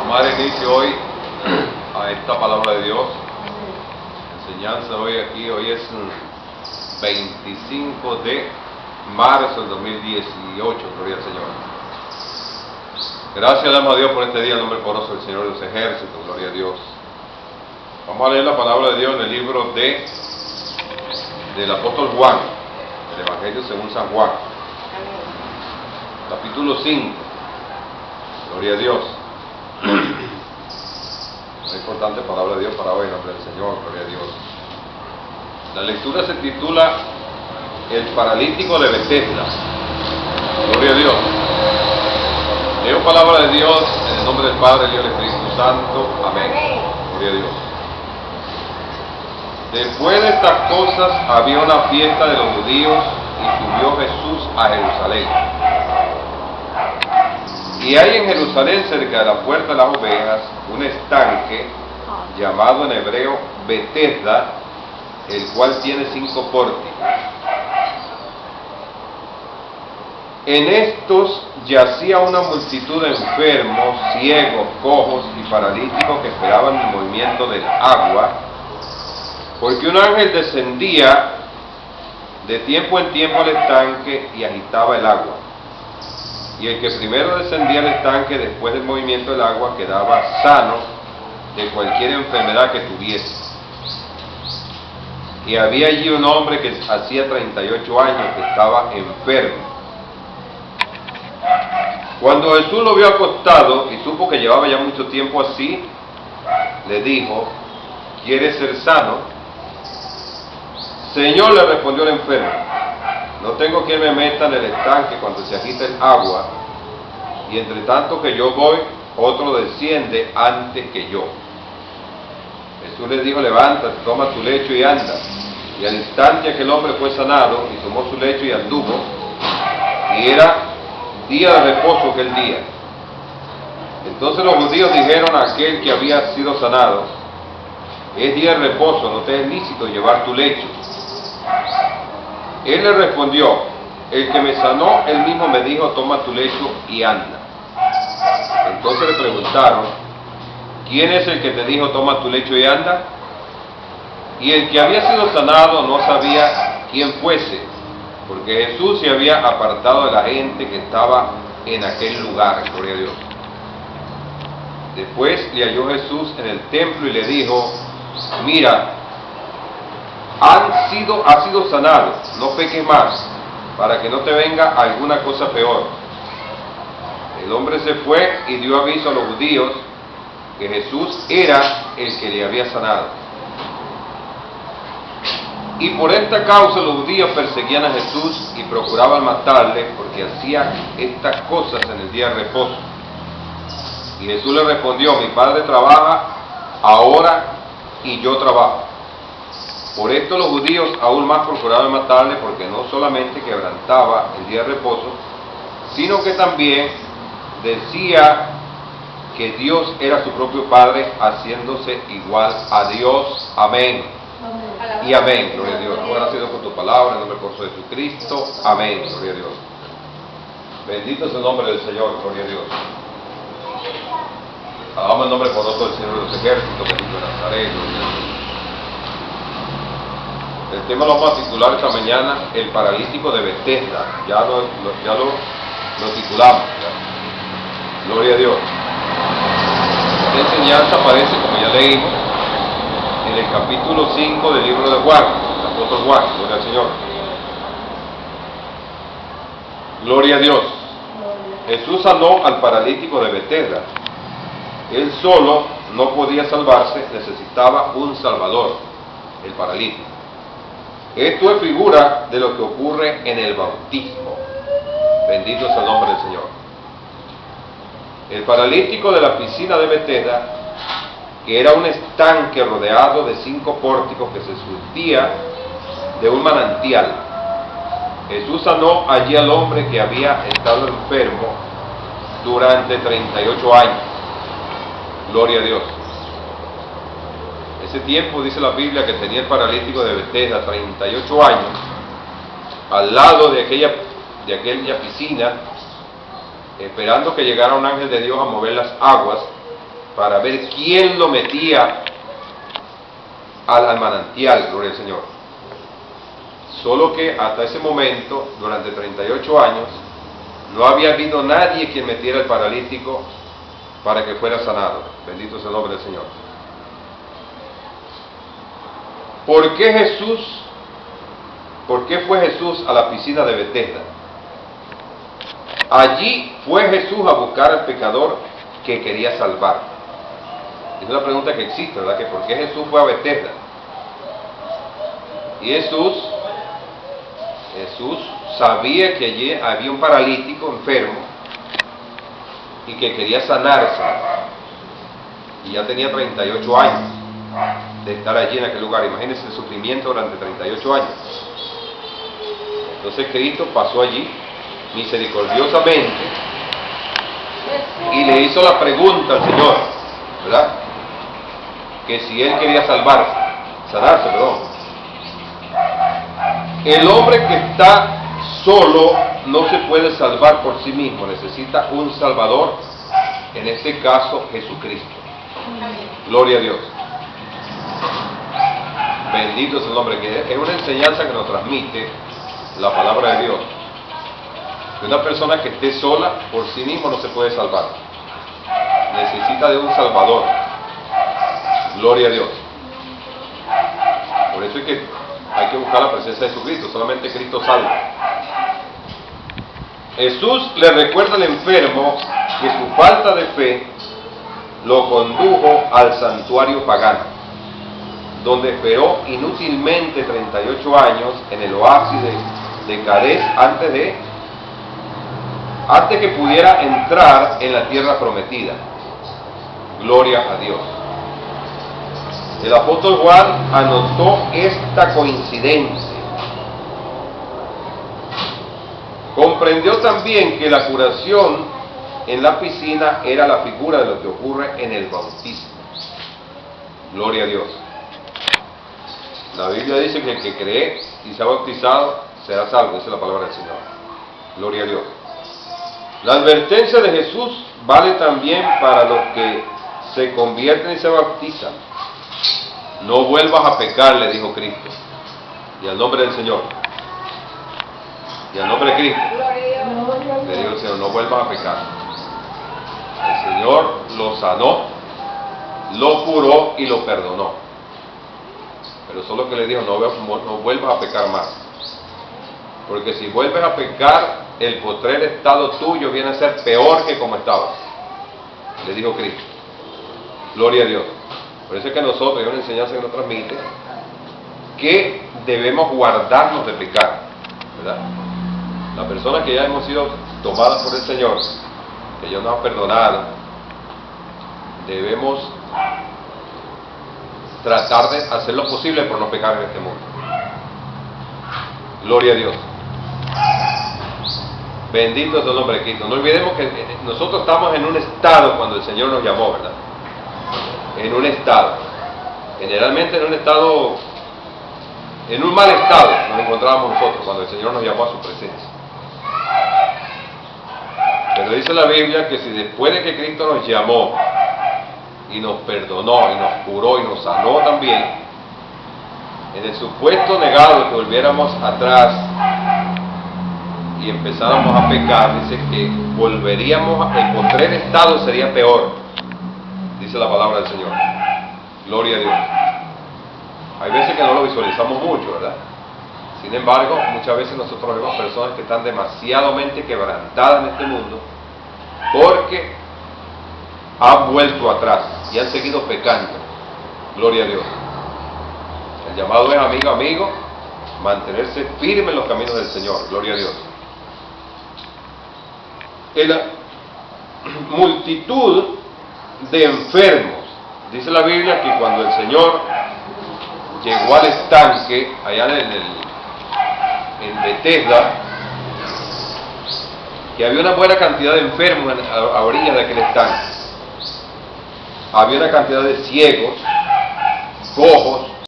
Vamos a dar inicio hoy a esta palabra de Dios. Enseñanza hoy aquí, hoy es 25 de marzo del 2018, gloria al Señor. Gracias le damos a Dios por este día, en nombre poderoso del Señor de los ejércitos, gloria a Dios. Vamos a leer la palabra de Dios en el libro del apóstol Juan, el Evangelio según San Juan, capítulo 5, gloria a Dios. Una importante palabra de Dios para hoy, en nombre del Señor, gloria a Dios. La lectura se titula El paralítico de Betesda, gloria a Dios. Leo palabra de Dios en el nombre del Padre, del Hijo y del Espíritu Santo, amén, gloria a Dios. Después de estas cosas había una fiesta de los judíos y subió Jesús a Jerusalén. Y hay en Jerusalén, cerca de la puerta de las ovejas, un estanque llamado en hebreo Betesda, el cual tiene 5 pórticos. En estos yacía una multitud de enfermos, ciegos, cojos y paralíticos que esperaban el movimiento del agua, porque un ángel descendía de tiempo en tiempo al estanque y agitaba el agua. Y el que primero descendía al estanque después del movimiento del agua quedaba sano de cualquier enfermedad que tuviese. Y había allí un hombre que hacía 38 años que estaba enfermo. Cuando Jesús lo vio acostado y supo que llevaba ya mucho tiempo así, le dijo: ¿quieres ser sano? Señor, le respondió el enfermo, no tengo quien me meta en el estanque cuando se agita el agua, y entre tanto que yo voy, otro desciende antes que yo. Jesús le dijo: levántate, toma tu lecho y anda. Y al instante aquel hombre fue sanado, y tomó su lecho y anduvo, y era día de reposo aquel día. Entonces los judíos dijeron a aquel que había sido sanado: es día de reposo, no te es lícito llevar tu lecho. Él le respondió: el que me sanó, él mismo me dijo, toma tu lecho y anda. Entonces le preguntaron: ¿quién es el que te dijo, toma tu lecho y anda? Y el que había sido sanado no sabía quién fuese, porque Jesús se había apartado de la gente que estaba en aquel lugar, gloria a Dios. Después le halló Jesús en el templo y le dijo: mira, has sido sanado, no peques más, para que no te venga alguna cosa peor. El hombre se fue y dio aviso a los judíos que Jesús era el que le había sanado. Y por esta causa los judíos perseguían a Jesús y procuraban matarle, porque hacía estas cosas en el día de reposo. Y Jesús le respondió: mi Padre trabaja ahora y yo trabajo. Por esto los judíos aún más procuraban matarle, porque no solamente quebrantaba el día de reposo, sino que también decía que Dios era su propio Padre, haciéndose igual a Dios. Amén. Y amén, gloria a Dios. Gracias a Dios por tu palabra, en nombre de Jesucristo. Amén, gloria a Dios. Bendito es el nombre del Señor, gloria a Dios. Alabamos el nombre poderoso del Señor de los ejércitos, bendito de Nazaret, gloria a Dios. El tema lo vamos a titular esta mañana: el paralítico de Betesda. Ya lo titulamos, ya. Gloria a Dios. Esta enseñanza aparece, como ya leímos, en el capítulo 5 del libro de Juan, el apóstol Juan, gloria al Señor. Gloria a Dios. Jesús sanó al paralítico de Betesda. Él solo no podía salvarse, necesitaba un salvador, el paralítico. Esto es figura de lo que ocurre en el bautismo. Bendito es el nombre del Señor. El paralítico de la piscina de Betesda, que era un estanque rodeado de 5 pórticos que se surtía de un manantial. Jesús sanó allí al hombre que había estado enfermo durante 38 años. Gloria a Dios. Ese tiempo dice la Biblia que tenía el paralítico de Betesda 38 años, al lado de aquella piscina, esperando que llegara un ángel de Dios a mover las aguas, para ver quién lo metía al manantial, gloria al Señor. Solo que hasta ese momento, durante 38 años, no había habido nadie quien metiera al paralítico para que fuera sanado. Bendito sea el nombre del Señor. ¿Por qué fue Jesús a la piscina de Betesda? Allí fue Jesús a buscar al pecador que quería salvar. Es una pregunta que existe, ¿verdad? Que ¿por qué Jesús fue a Betesda? Y Jesús sabía que allí había un paralítico enfermo y que quería sanarse. Y ya tenía 38 años de estar allí en aquel lugar. Imagínense el sufrimiento durante 38 años. Entonces Cristo pasó allí misericordiosamente y le hizo la pregunta al Señor, ¿verdad? Que si él quería sanarse, perdón. El hombre que está solo no se puede salvar por sí mismo, necesita un Salvador, en este caso Jesucristo. Gloria a Dios. Bendito es el nombre, que es una enseñanza que nos transmite la palabra de Dios. Que una persona que esté sola por sí mismo no se puede salvar, necesita de un Salvador. Gloria a Dios. Por eso es que hay que buscar la presencia de Jesucristo, solamente Cristo salva. Jesús le recuerda al enfermo que su falta de fe lo condujo al santuario pagano, donde esperó inútilmente 38 años en el oasis de Cadés antes que pudiera entrar en la tierra prometida. Gloria a Dios. El apóstol Juan anotó esta coincidencia. Comprendió también que la curación en la piscina era la figura de lo que ocurre en el bautismo. Gloria a Dios. La Biblia dice que el que cree y se ha bautizado será salvo, esa es la palabra del Señor. Gloria a Dios. La advertencia de Jesús vale también para los que se convierten y se bautizan. No vuelvas a pecar, le dijo Cristo. Y al nombre del Señor. Y al nombre de Cristo. Le dijo el Señor, no vuelvas a pecar. El Señor lo sanó, lo curó y lo perdonó. Pero solo que le dijo, no vuelvas a pecar más. Porque si vuelves a pecar, el postrer estado tuyo viene a ser peor que como estabas. Le dijo Cristo. Gloria a Dios. Por eso es que nosotros, hay una enseñanza que nos transmite, que debemos guardarnos de pecar, ¿verdad? Las personas que ya hemos sido tomadas por el Señor, que Dios nos ha perdonado, debemos tratar de hacer lo posible por no pecar en este mundo. Gloria a Dios. Bendito es el nombre de Cristo. No olvidemos que nosotros estamos en un estado cuando el Señor nos llamó, ¿verdad? En un estado, generalmente en un mal estado nos encontrábamos nosotros cuando el Señor nos llamó a su presencia. Pero dice la Biblia que si después de que Cristo nos llamó y nos perdonó y nos curó y nos sanó también, en el supuesto negado de que volviéramos atrás y empezáramos a pecar, dice que volveríamos, el postrer estado sería peor. Dice la palabra del Señor. Gloria a Dios. Hay veces que no lo visualizamos mucho, ¿verdad? Sin embargo, muchas veces nosotros vemos personas que están demasiadamente quebrantadas en este mundo porque han vuelto atrás y han seguido pecando. Gloria a Dios. El llamado es, amigo, mantenerse firme en los caminos del Señor. Gloria a Dios. En la multitud de enfermos, dice la Biblia que cuando el Señor llegó al estanque allá en Betesda, que había una buena cantidad de enfermos a orillas de aquel estanque. Había una cantidad de ciegos, cojos,